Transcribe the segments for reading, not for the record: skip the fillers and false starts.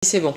C'est bon.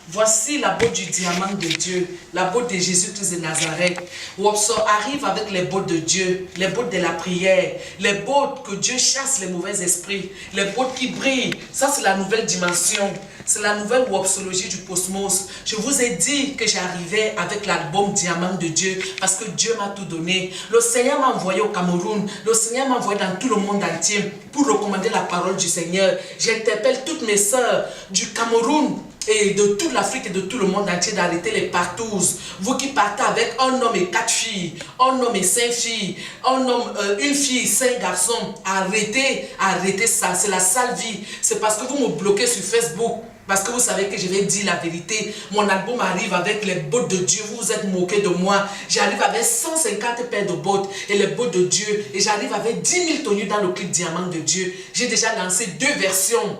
Voici la botte du diamant de Dieu, la botte de Jésus-Christ de Nazareth. Wopso arrive avec les bottes de Dieu, les bottes de la prière, les bottes que Dieu chasse les mauvais esprits, les bottes qui brillent. Ça, c'est la nouvelle dimension. C'est la nouvelle wopsologie du cosmos. Je vous ai dit que j'arrivais avec l'album Diamant de Dieu parce que Dieu m'a tout donné. Le Seigneur m'a envoyé au Cameroun. Le Seigneur m'a envoyé dans tout le monde entier pour recommander la parole du Seigneur. J'interpelle toutes mes sœurs du Cameroun et de toute l'Afrique et de tout le monde entier d'arrêter les partous. Vous qui partez avec un homme et 4 filles, un homme et 5 filles, un homme, une fille, 5 garçons, arrêtez ça, c'est la sale vie. C'est parce que vous me bloquez sur Facebook. Parce que vous savez que je vais dire la vérité. Mon album arrive avec les bottes de Dieu. Vous vous êtes moqué de moi. J'arrive avec 150 paires de bottes et les bottes de Dieu. Et j'arrive avec 10 000 tenues dans le clip Diamant de Dieu. J'ai déjà lancé 2 versions.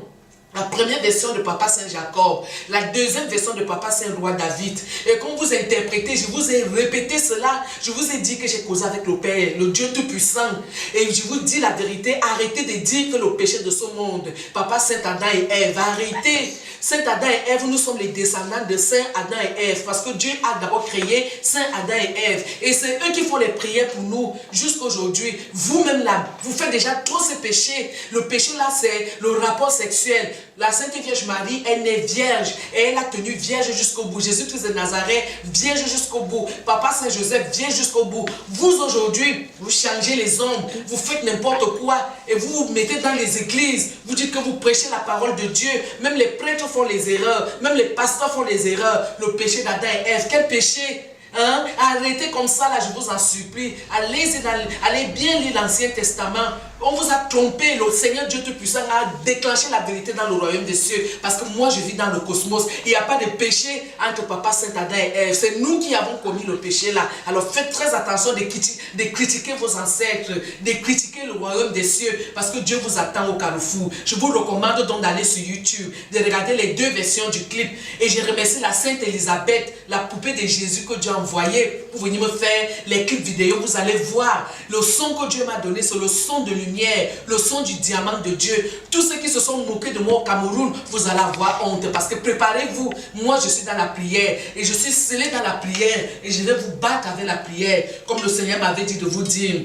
La première version de Papa Saint Jacob, la deuxième version de Papa Saint Roi David. Et quand vous interprétez, je vous ai répété cela, je vous ai dit que j'ai causé avec le Père, le Dieu Tout-Puissant. Et je vous dis la vérité, arrêtez de dire que le péché de ce monde, Papa Saint Adam et Ève, arrêtez. Saint Adam et Ève, nous sommes les descendants de Saint Adam et Ève, parce que Dieu a d'abord créé Saint Adam et Ève. Et c'est eux qui font les prières pour nous jusqu'à aujourd'hui. Vous-même là, vous faites déjà trop ces péchés. Le péché là, c'est le rapport sexuel. La Sainte Vierge Marie, elle est vierge et elle a tenu vierge jusqu'au bout. Jésus-Christ de Nazareth, vierge jusqu'au bout. Papa Saint Joseph, vierge jusqu'au bout. Vous aujourd'hui, vous changez les hommes, vous faites n'importe quoi et vous vous mettez dans les églises. Vous dites que vous prêchez la parole de Dieu. Même les prêtres font les erreurs, même les pasteurs font les erreurs. Le péché d'Adam et Ève, quel péché? Hein? Arrêtez comme ça là, je vous en supplie. Allez bien lire l'Ancien Testament. On vous a trompé. Le Seigneur Dieu Tout-Puissant a déclenché la vérité dans le royaume des cieux. Parce que moi je vis dans le cosmos. Il n'y a pas de péché entre Papa Saint Adam et Ève. C'est nous qui avons commis le péché là. Alors faites très attention de critiquer vos ancêtres, de critiquer le royaume des cieux. Parce que Dieu vous attend au carrefour. Je vous recommande donc d'aller sur YouTube, de regarder les 2 versions du clip. Et je remercie la Sainte Élisabeth, la poupée de Jésus que Dieu a envoyée pour venir me faire les clips vidéo. Vous allez voir le son que Dieu m'a donné, c'est le son de lumière, le son du diamant de Dieu. Tous ceux qui se sont moqués de moi au Cameroun, vous allez avoir honte. Parce que préparez-vous, moi je suis dans la prière et je suis scellé dans la prière et je vais vous battre avec la prière. Comme le Seigneur m'avait dit de vous dire.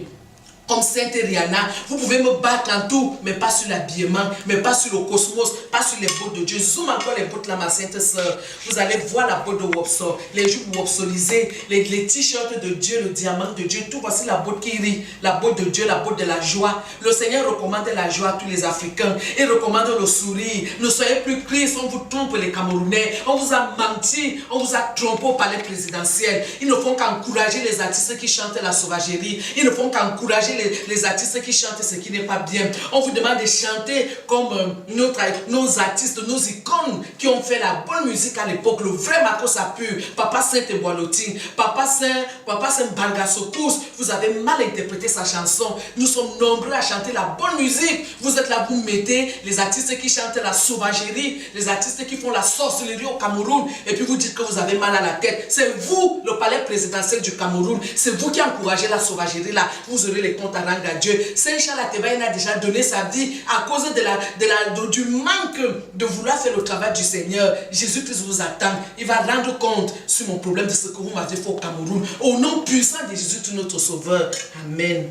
Comme Sainte Rihanna, vous pouvez me battre en tout, mais pas sur l'habillement, mais pas sur le cosmos, pas sur les bottes de Dieu. Zoom encore les bottes là, ma sainte sœur. Vous allez voir la botte de Wopso, les jupes wopsolisées, les t-shirts de Dieu, le diamant de Dieu. Tout voici la botte qui rit, la botte de Dieu, la botte de la joie. Le Seigneur recommande la joie à tous les Africains. Il recommande le sourire. Ne soyez plus tristes, on vous trompe les Camerounais. On vous a menti, on vous a trompé au palais présidentiel. Ils ne font qu'encourager les artistes qui chantent la sauvagerie. Ils ne font qu'encourager les artistes qui chantent ce qui n'est pas bien. On vous demande de chanter comme nos artistes, nos icônes qui ont fait la bonne musique à l'époque, le vrai Marco Sapur, Papa Saint Eboalotin, Papa Saint Bangasokous. Vous avez mal interprété sa chanson. Nous sommes nombreux à chanter la bonne musique. Vous êtes là, vous mettez les artistes qui chantent la sauvagerie, les artistes qui font la sorcellerie au Cameroun, et puis vous dites que vous avez mal à la tête. C'est vous, le palais présidentiel du Cameroun, c'est vous qui encouragez la sauvagerie là. Vous aurez les comptes à rendre à Dieu. Saint Charles Ateba a déjà donné sa vie à cause du manque de vouloir faire le travail du Seigneur. Jésus-Christ vous attend. Il va rendre compte sur mon problème de ce que vous m'avez fait au Cameroun. Au nom puissant de Jésus, notre Sauveur. Amen.